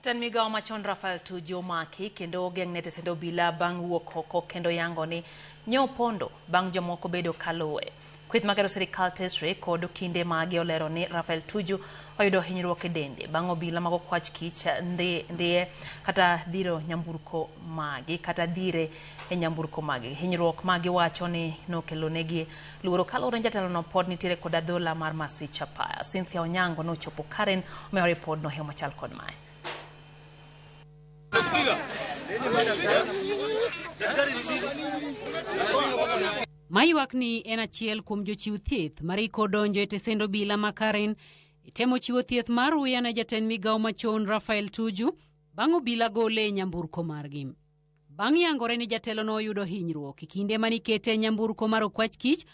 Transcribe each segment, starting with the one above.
Tan migao machon Rafael Tuju omaki kendo ogeng' ne tesendo obila bang' wuok oko kendo yango ni nyopondo bang' jomoko bedo kaluwe. Kweth magero sirikal tesre kod kinde mage olero ni Rafael Tuju oyudo hinyruok e dende bang' obila mag okwach kich ndhiye kata dhiro nyamburko magi kata dhire e nyamburko magi. Hinyruok magi wacho ni nokelo negi luoro kaluwore ni jatelono pod nitiere kod adhola mar Masich Apaya. Cynthia Onyango nochopo Karen omiyo ripod noheo machal kod mae. Mayuak ni en achiel kuom jochiw thieth mariko donjo e tesendo obila ma Karen temo chiwo thieth mar uya ne jatend migao machon Rafael Tuju bang' obila gole e nyamburko margi. Bang' yangore ni jatelo no oyudo hinyruok kinde manikete nyamburko mar okwach kich,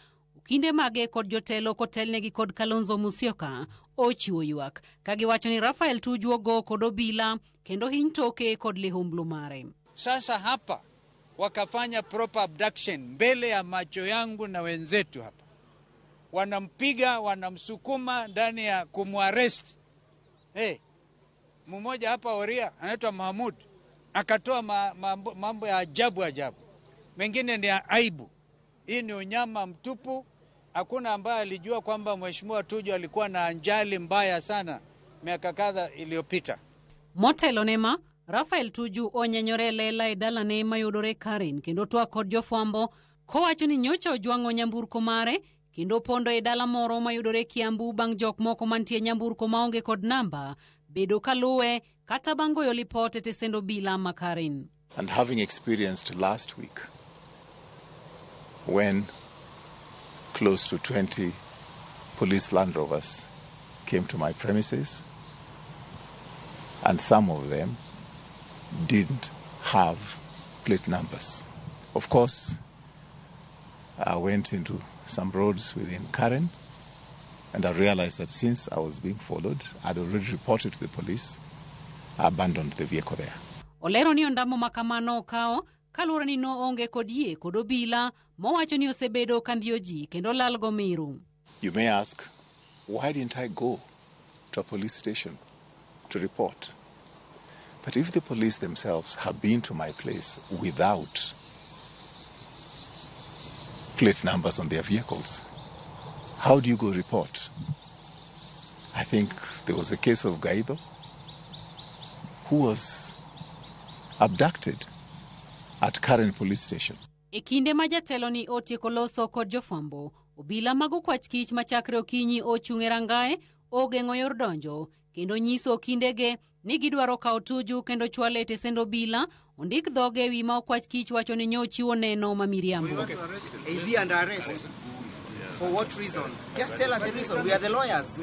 kinde mage kod jotelo kotelnegi kod Kalonzo Musyoka ochiwo ywak kagiwacho ni Rafael Tuju ogo kod obila kendo hiny toke kod lihumblu mare. Sasa hapa wakafanya proper abduction mbele ya macho yangu na wenzetu hapa. Wanampiga, wanamsukuma ndani ya kumuarrest. Mmoja hapa Oria anaitwa Mahmud akatoa mambo ya ajabu. Mengine ni ya aibu. Hii ni unyama mtupu. Hakuna ambaye alijua kwamba Mheshimiwa Tuju alikuwa na ajali mbaya sana miaka kadhaa iliyopita. Motelo nema Rafael Tuju onyenyore lela e dalane mayudore Karen kendo twak kod jofwambo kowacho ni nyocha ojwang'o nyamburko mare kendo pondo e dala moro mayudore Kiambu bang' jok moko mantie nyamburko maonge kod namba bedo kaluwe kata bang' goyo lipot e tesendo obila ma Karen. And having experienced last week when close to 20 police Land Rovers came to my premises and some of them didn't have plate numbers. Of course, I went into some roads within Karen and I realized that since I was being followed, I'd already reported to the police. I abandoned the vehicle there. Olero ni ondamo makamano okao kaluwore ni no onge kod yie kod obila mowacho ni osebedo kandhiyo ji kendo lal go miru. You may ask, why didn't I go to a police station to report? But if the police themselves have been to my place without plate numbers on their vehicles, how do you go report? I think there was a case of Gaido who was abducted at Karen police station. E kinde ma jatelo ni otieko loso kod jofwambo, obila mag okwach kich machakre okinyi ochung' e rangae ogeng'o yor donjo kendo nyiso kindege ni gidwaro kawo Tuju kendo chwale tesendo obila ondik dhoge ewi ma okwach kich wacho ni nyochiwo neno ma miriambo. Is he under arrest? For what reason? Just tell us the reason. We are the lawyers.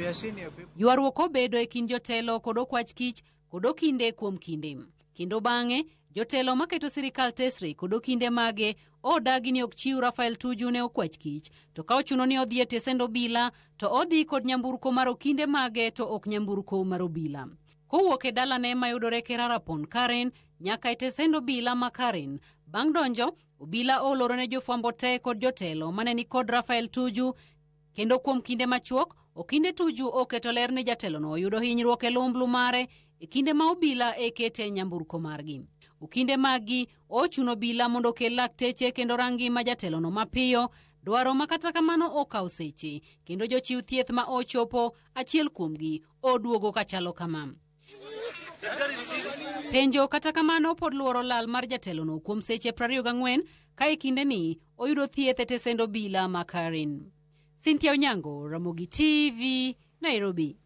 Ywaruok obedo e kind jotelo kod okwach kich kod okinde kuom kinde. Kendo bang'e jotelo maketo sirikal tesre kod okinde mage odagi ni ok chiw Rafael Tuju ne okwach kich to ka ochuno ni odhi e tesendo obila to odhi kod nyamburko mar okinde mage to ok nyamburko mar obila. Kowuok e dalane mayudore Kerarapon Karen nyaka e tesendo obila ma Karen. Bang' donjo, obila oloro ne jofwambo te kod jotelo mane ni kod Rafael Tuju kendo kuom kinde machuok okinde Tuju oketo ler ni jatelo no oyudo hinyruok e lumblu mare e kinde ma obila ekete nyamburko margi. Okinde magi ochuno obila mondo okel lakteche kendo rangi ma jatelo no mapiyo, dwaro makata kamano okaw seche kendo jochiw thieth ma ochopo achiel kuomgi oduogo kachalo kama. Penjo kata kamano pod luoro lal mar jatelo no kuom seche 24 ka e kinde ni oyudo thieth e tesendo obila ma Karen. Cynthia Onyango, Ramogi TV, Nairobi.